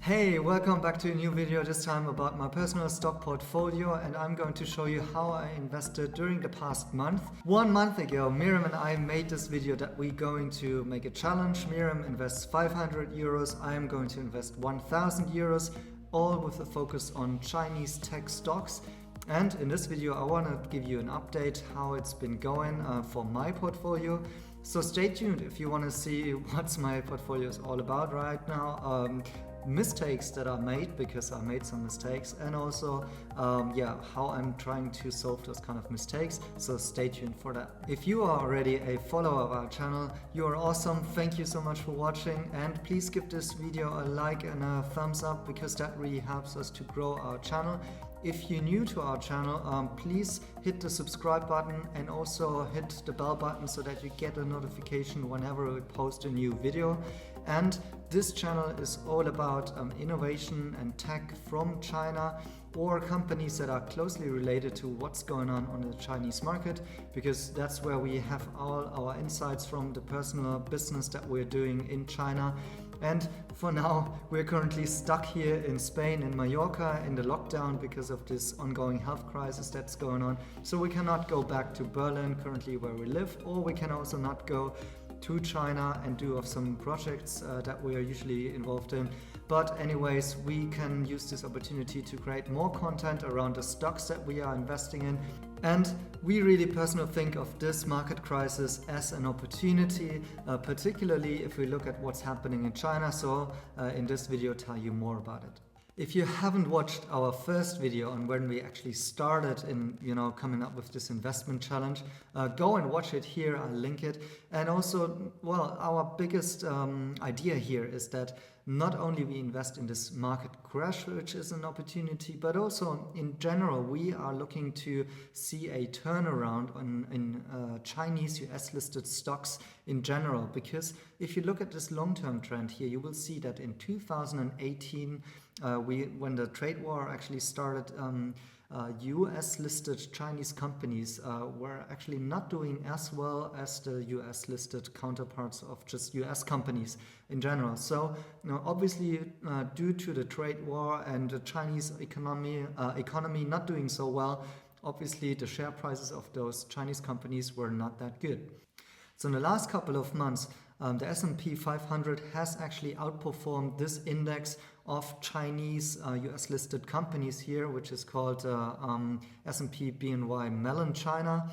Hey, welcome back to a new video, this time about my personal stock portfolio, and I'm going to show you how I invested during the past month. 1 month ago, Miriam and I made this video that we're going to make a challenge. Miriam invests 500 euros, I am going to invest 1000 euros, all with a focus on Chinese tech stocks. And in this video, I want to give you an update how it's been going for my portfolio. So stay tuned if you want to see what my portfolio is all about right now. Mistakes that are made, because I made some mistakes, and also how I'm trying to solve those kind of mistakes, so stay tuned for that. If you are already a follower of our channel, you are awesome. Thank you so much for watching, and please give this video a like and a thumbs up, because that really helps us to grow our channel. If you're new to our channel, please hit the subscribe button and also hit the bell button so that you get a notification whenever we post a new video. And this channel is all about innovation and tech from China, or companies that are closely related to what's going on the Chinese market, because that's where we have all our insights from the personal business that we're doing in China. And for now, we're currently stuck here in Spain, in Mallorca, in the lockdown because of this ongoing health crisis that's going on. So we cannot go back to Berlin, currently where we live, or we can also not go to China and do some projects that we are usually involved in. But anyways, we can use this opportunity to create more content around the stocks that we are investing in. And we really personally think of this market crisis as an opportunity, particularly if we look at what's happening in China. So in this video, tell you more about it. If you haven't watched our first video on when we actually started in, coming up with this investment challenge, go and watch it here. I'll link it. And also, our biggest idea here is that not only we invest in this market crash, which is an opportunity, but also in general, we are looking to see a turnaround in Chinese US listed stocks in general. Because if you look at this long-term trend here, you will see that in 2018, when the trade war actually started, US listed Chinese companies were actually not doing as well as the US listed counterparts of just US companies in general. So obviously due to the trade war and the Chinese economy not doing so well, obviously the share prices of those Chinese companies were not that good. So in the last couple of months, the S&P 500 has actually outperformed this index of Chinese US listed companies here, which is called S&P BNY Mellon China.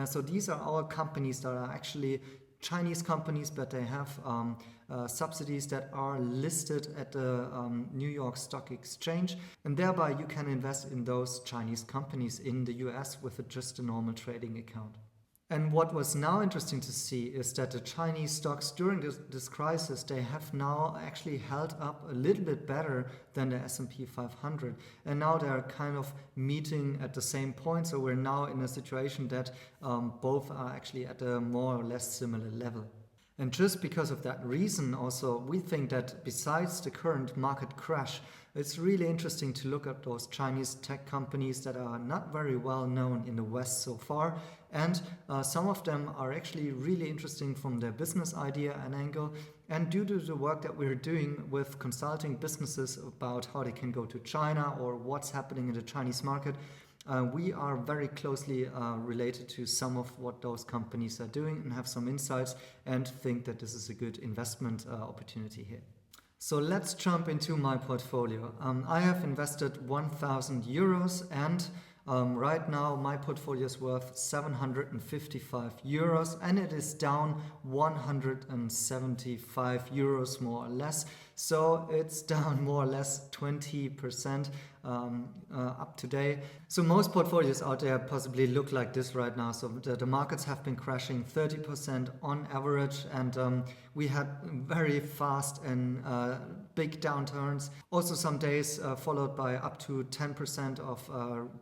So these are all companies that are actually Chinese companies, but they have subsidies that are listed at the New York Stock Exchange, and thereby you can invest in those Chinese companies in the US with just a normal trading account. And what was now interesting to see is that the Chinese stocks during this crisis, they have now actually held up a little bit better than the S&P 500. And now they're kind of meeting at the same point. So we're now in a situation that both are actually at a more or less similar level. And just because of that reason also, we think that besides the current market crash, it's really interesting to look at those Chinese tech companies that are not very well known in the West so far. And some of them are actually really interesting from their business idea and angle. And due to the work that we're doing with consulting businesses about how they can go to China or what's happening in the Chinese market, we are very closely related to some of what those companies are doing and have some insights, and think that this is a good investment opportunity here. So let's jump into my portfolio. I have invested 1000 euros, and right now my portfolio is worth 755 euros, and it is down 175 euros more or less. So it's down more or less 20% up today. So most portfolios out there possibly look like this right now. So the markets have been crashing 30% on average, and we had very fast and big downturns. Also some days followed by up to 10% of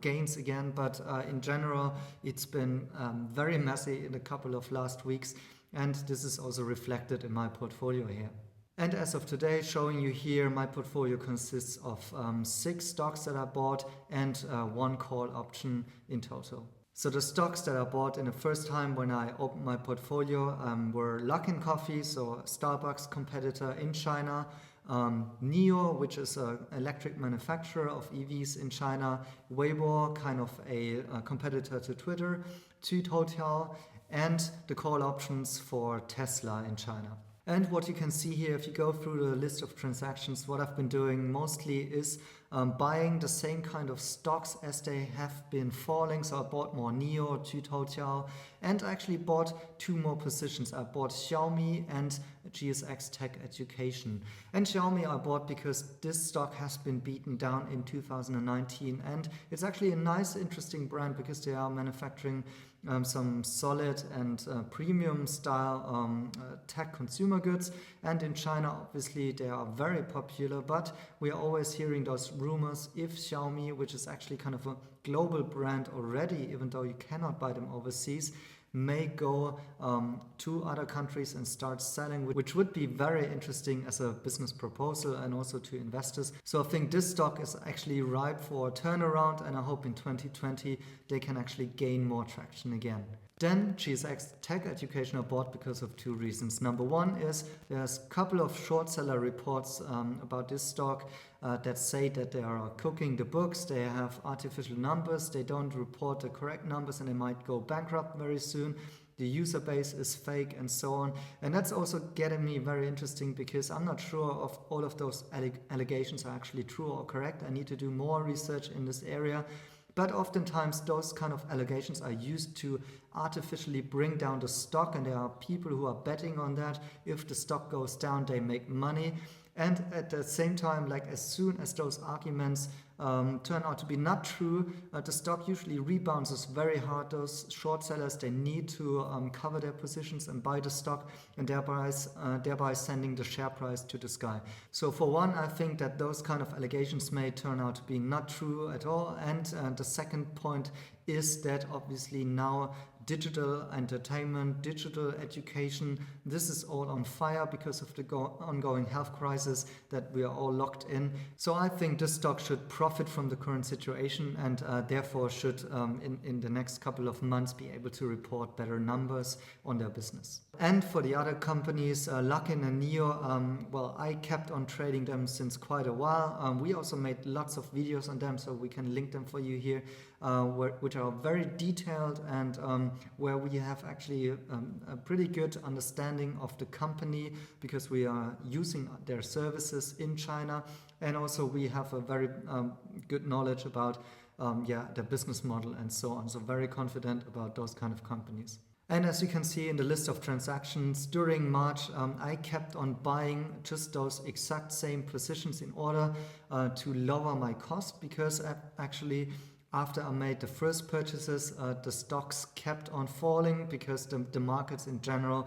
gains again. But in general, it's been very messy in a couple of last weeks. And this is also reflected in my portfolio here. And as of today, showing you here, my portfolio consists of 6 stocks that I bought and 1 call option in total. So the stocks that I bought in the first time when I opened my portfolio were Luckin Coffee, so a Starbucks competitor in China, NIO, which is an electric manufacturer of EVs in China, Weibo, kind of a competitor to Twitter, Total, and the call options for Tesla in China. And what you can see here, if you go through the list of transactions, what I've been doing mostly is buying the same kind of stocks as they have been falling. So I bought more NIO, Total, and I actually bought 2 more positions. I bought Xiaomi and GSX Tech Education. And Xiaomi I bought because this stock has been beaten down in 2019. And it's actually a nice, interesting brand because they are manufacturing some solid and premium style tech consumer goods, and in China obviously they are very popular, but we are always hearing those rumors if Xiaomi, which is actually kind of a global brand already, even though you cannot buy them overseas, may go to other countries and start selling, which would be very interesting as a business proposal and also to investors. So I think this stock is actually ripe for a turnaround, and I hope in 2020 they can actually gain more traction again. Then GSX Tech Education I bought because of 2 reasons. Number one is there's a couple of short seller reports about this stock that say that they are cooking the books, they have artificial numbers, they don't report the correct numbers, and they might go bankrupt very soon. The user base is fake and so on. And that's also getting me very interesting because I'm not sure if all of those allegations are actually true or correct. I need to do more research in this area. But oftentimes those kind of allegations are used to artificially bring down the stock, and there are people who are betting on that. If the stock goes down, they make money. And at the same time, like as soon as those arguments turn out to be not true, the stock usually rebounds very hard. Those short sellers, they need to cover their positions and buy the stock, and thereby sending the share price to the sky. So for one, I think that those kind of allegations may turn out to be not true at all. And the second point is that obviously now digital entertainment, digital education, this is all on fire because of the ongoing health crisis that we are all locked in. So I think this stock should profit from the current situation, and therefore should in the next couple of months be able to report better numbers on their business. And for the other companies, Luckin and NIO, well, I kept on trading them since quite a while. We also made lots of videos on them, so we can link them for you here, which are very detailed and where we have actually a pretty good understanding of the company because we are using their services in China, and also we have a very good knowledge about their business model and so on. So very confident about those kind of companies. And as you can see in the list of transactions, during March, I kept on buying just those exact same positions in order to lower my cost, because actually after I made the first purchases, the stocks kept on falling because the markets in general,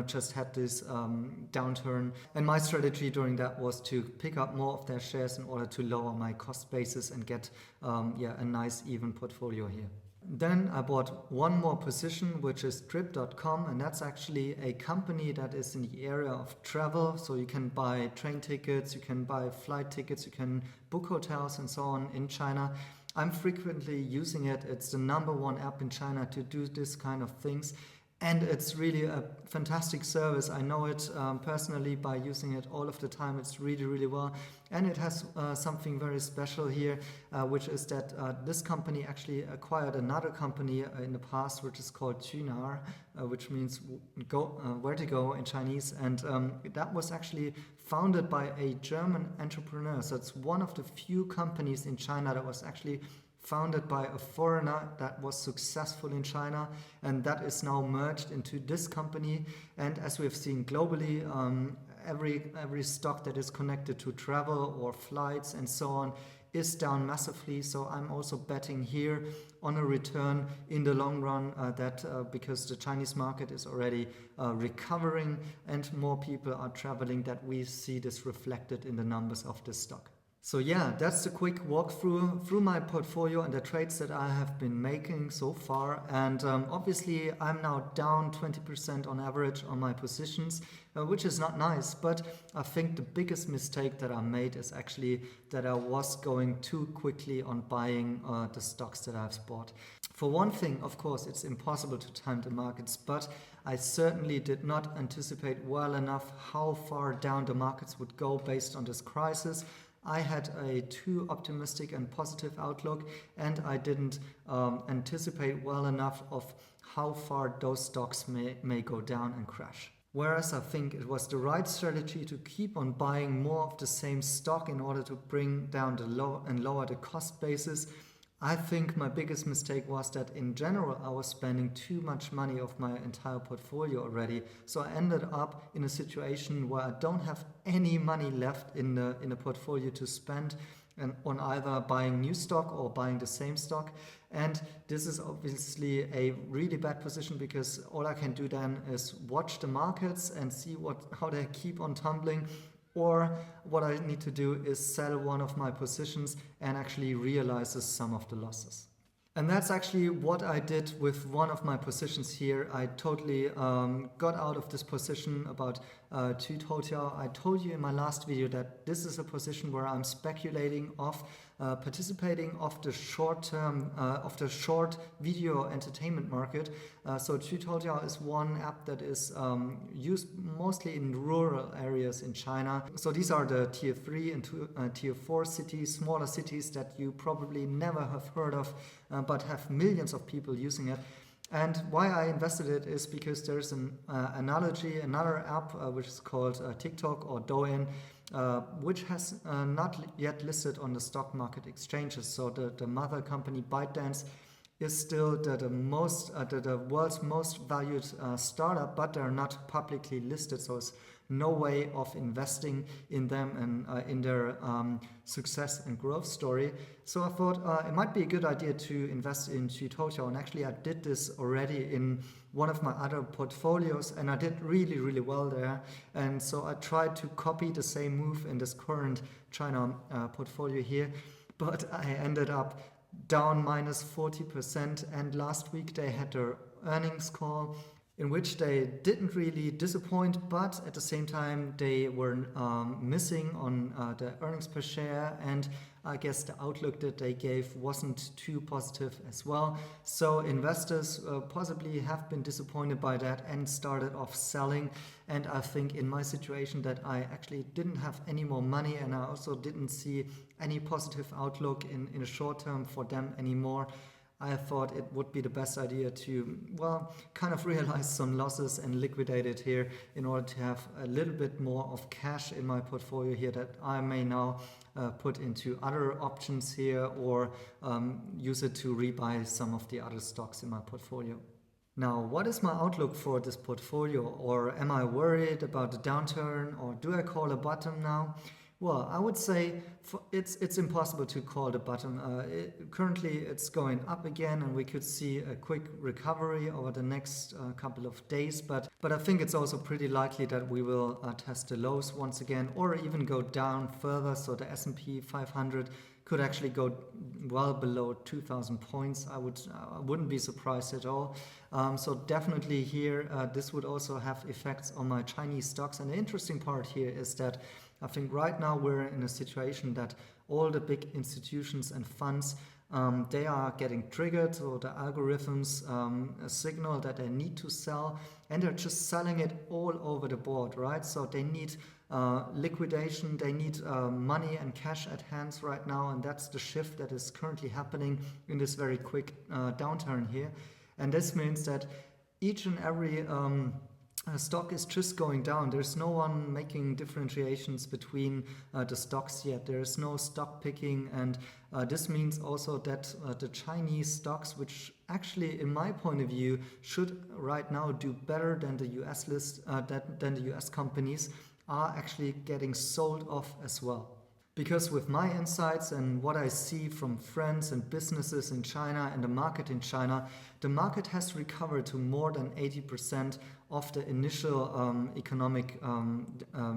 just had this downturn. And my strategy during that was to pick up more of their shares in order to lower my cost basis and get a nice even portfolio here. Then I bought one more position, which is Trip.com, and that's actually a company that is in the area of travel. So you can buy train tickets, you can buy flight tickets, you can book hotels and so on in China. I'm frequently using it. It's the #1 app in China to do this kind of things. And it's really a fantastic service. I know it personally by using it all of the time. It's really, really well. And it has something very special here, which is that this company actually acquired another company in the past, which is called Qunar, which means where to go in Chinese. And that was actually founded by a German entrepreneur. So it's one of the few companies in China that was actually founded by a foreigner that was successful in China, and that is now merged into this company. And as we have seen globally, every stock that is connected to travel or flights and so on is down massively. So I'm also betting here on a return in the long run, because the Chinese market is already recovering and more people are traveling, that we see this reflected in the numbers of this stock. So yeah, that's a quick walkthrough through my portfolio and the trades that I have been making so far. And obviously I'm now down 20% on average on my positions, which is not nice. But I think the biggest mistake that I made is actually that I was going too quickly on buying the stocks that I've bought. For one thing, of course, it's impossible to time the markets, but I certainly did not anticipate well enough how far down the markets would go based on this crisis. I had a too optimistic and positive outlook, and I didn't anticipate well enough of how far those stocks may go down and crash. Whereas I think it was the right strategy to keep on buying more of the same stock in order to bring down the lower the cost basis. I think my biggest mistake was that in general I was spending too much money of my entire portfolio already. So I ended up in a situation where I don't have any money left in the portfolio to spend and on either buying new stock or buying the same stock. And this is obviously a really bad position, because all I can do then is watch the markets and see how they keep on tumbling. Or what I need to do is sell one of my positions and actually realize some of the losses. And that's actually what I did with one of my positions here. I totally got out of this position about Total. I told you in my last video that this is a position where I'm speculating of participating of the short video entertainment market. So Total is one app that is used mostly in rural areas in China. So these are the tier 3 and tier 4 cities, smaller cities that you probably never have heard of, but have millions of people using it. And why I invested it is because there's an another app which is called TikTok or Douyin, which has not yet listed on the stock market exchanges. So the mother company Byton is still the world's most valued startup, but they're not publicly listed. So it's no way of investing in them and in their success and growth story. So I thought it might be a good idea to invest in Total, and actually I did this already in one of my other portfolios, and I did really, really well there. And so I tried to copy the same move in this current China portfolio here, but I ended up down minus 40%. And last week they had their earnings call, in which they didn't really disappoint, but at the same time they were missing on the earnings per share, and I guess the outlook that they gave wasn't too positive as well. So investors possibly have been disappointed by that and started off selling. And I think in my situation that I actually didn't have any more money, and I also didn't see any positive outlook in the short term for them anymore. I thought it would be the best idea to, well, kind of realize some losses and liquidate it here in order to have a little bit more of cash in my portfolio here that I may now put into other options here, or use it to rebuy some of the other stocks in my portfolio. Now, what is my outlook for this portfolio? Or am I worried about the downturn, or do I call a bottom now? Well, I would say it's impossible to call the bottom. Currently, it's going up again, and we could see a quick recovery over the next couple of days. But I think it's also pretty likely that we will test the lows once again, or even go down further. So the S&P 500 could actually go well below 2,000 points. I wouldn't be surprised at all. So definitely here, this would also have effects on my Chinese stocks. And the interesting part here is that I think right now we're in a situation that all the big institutions and funds, they are getting triggered, so the algorithms signal that they need to sell, and they're just selling it all over the board, right? So they need liquidation, they need money and cash at hands right now, and that's the shift that is currently happening in this very quick downturn here. And this means that each and every stock is just going down. There's no one making differentiations between the stocks yet. There's no stock picking, and this means also that the Chinese stocks, which actually in my point of view should right now do better than the US than the US companies, are actually getting sold off as well. Because with my insights and what I see from friends and businesses in China and the market in China, the market has recovered to more than 80% of the initial economic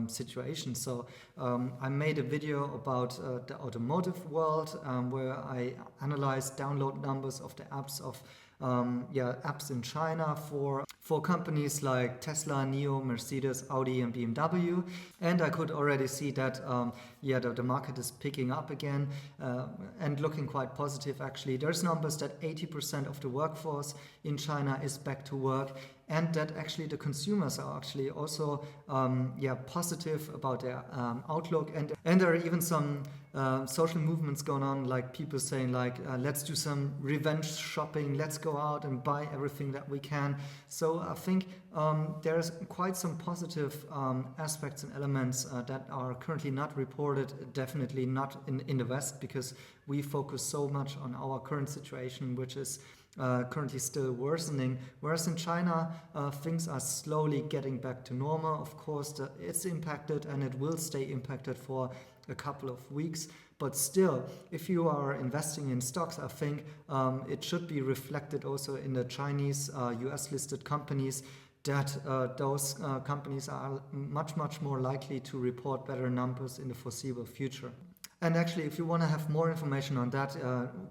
situation. So I made a video about the automotive world where I analyzed download numbers of the apps of apps in China for companies like Tesla, NIO, Mercedes, Audi and BMW. And I could already see that the market is picking up again and looking quite positive actually. There's numbers that 80% of the workforce in China is back to work, and that actually the consumers are actually also positive about their outlook, and there are even some social movements going on, like people saying like let's do some revenge shopping, let's go out and buy everything that we can. So I think there's quite some positive aspects and elements that are currently not reported, definitely not in the West, because we focus so much on our current situation, which is currently still worsening, whereas in China things are slowly getting back to normal. Of course it's impacted and it will stay impacted for a couple of weeks, but still, if you are investing in stocks, I think it should be reflected also in the Chinese US listed companies, that those companies are much more likely to report better numbers in the foreseeable future. And actually, if you want to have more information on that,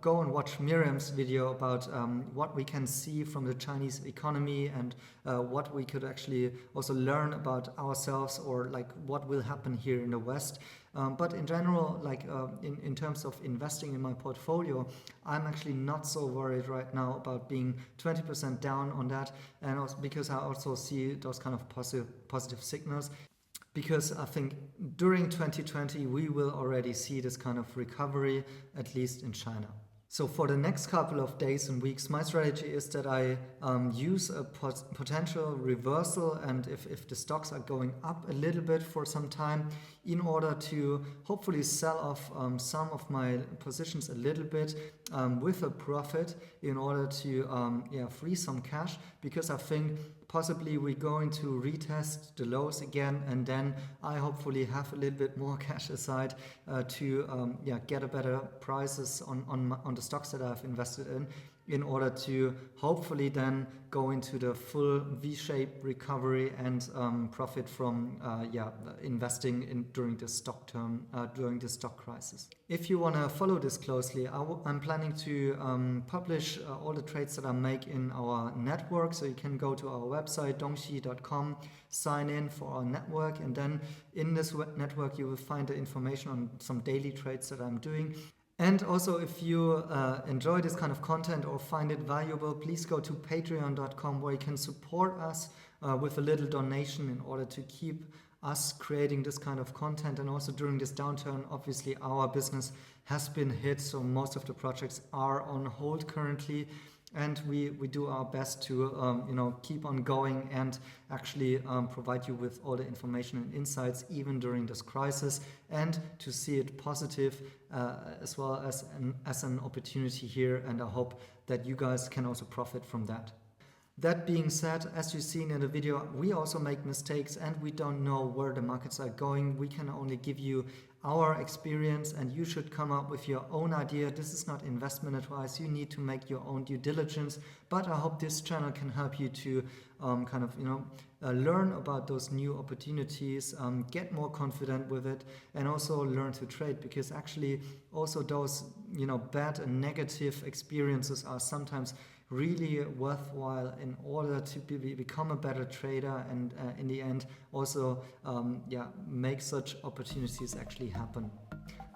go and watch Miriam's video about what we can see from the Chinese economy and what we could actually also learn about ourselves, or like what will happen here in the West. But in general, like in terms of investing in my portfolio, I'm actually not so worried right now about being 20% down on that, and also because I also see those kind of positive signals. Because I think during 2020 we will already see this kind of recovery, at least in China. So for the next couple of days and weeks, my strategy is that I use a potential reversal, and if the stocks are going up a little bit for some time, in order to hopefully sell off some of my positions a little bit with a profit, in order to free some cash, because I think possibly we're going to retest the lows again, and then I hopefully have a little bit more cash aside to get a better prices on the stocks that I've invested in order to hopefully then go into the full V-shaped recovery and profit from investing during the stock term, during the stock crisis. If you want to follow this closely, I'm planning to publish all the trades that I make in our network. So you can go to our website dongxi.com, sign in for our network, and then in this network you will find the information on some daily trades that I'm doing. And also, if you enjoy this kind of content or find it valuable, please go to patreon.com, where you can support us with a little donation in order to keep us creating this kind of content. And also during this downturn, obviously our business has been hit, so most of the projects are on hold currently. And we do our best to keep on going and actually provide you with all the information and insights even during this crisis, and to see it positive as well as an opportunity here. And I hope that you guys can also profit from that. That being said, as you've seen in the video, we also make mistakes and we don't know where the markets are going. We can only give you our experience, and you should come up with your own idea. This is not investment advice. You need to make your own due diligence. But I hope this channel can help you to learn about those new opportunities, get more confident with it, and also learn to trade, because actually also those bad and negative experiences are sometimes really worthwhile in order to become a better trader, and in the end also make such opportunities actually happen.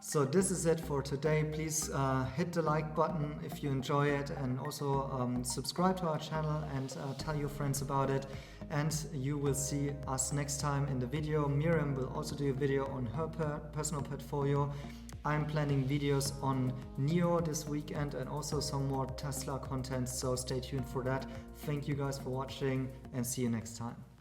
So this is it for today. Please hit the like button if you enjoy it, and also subscribe to our channel and tell your friends about it, and you will see us next time in the video. Miriam will also do a video on her personal portfolio. I'm planning videos on NIO this weekend and also some more Tesla content, so stay tuned for that. Thank you guys for watching, and see you next time.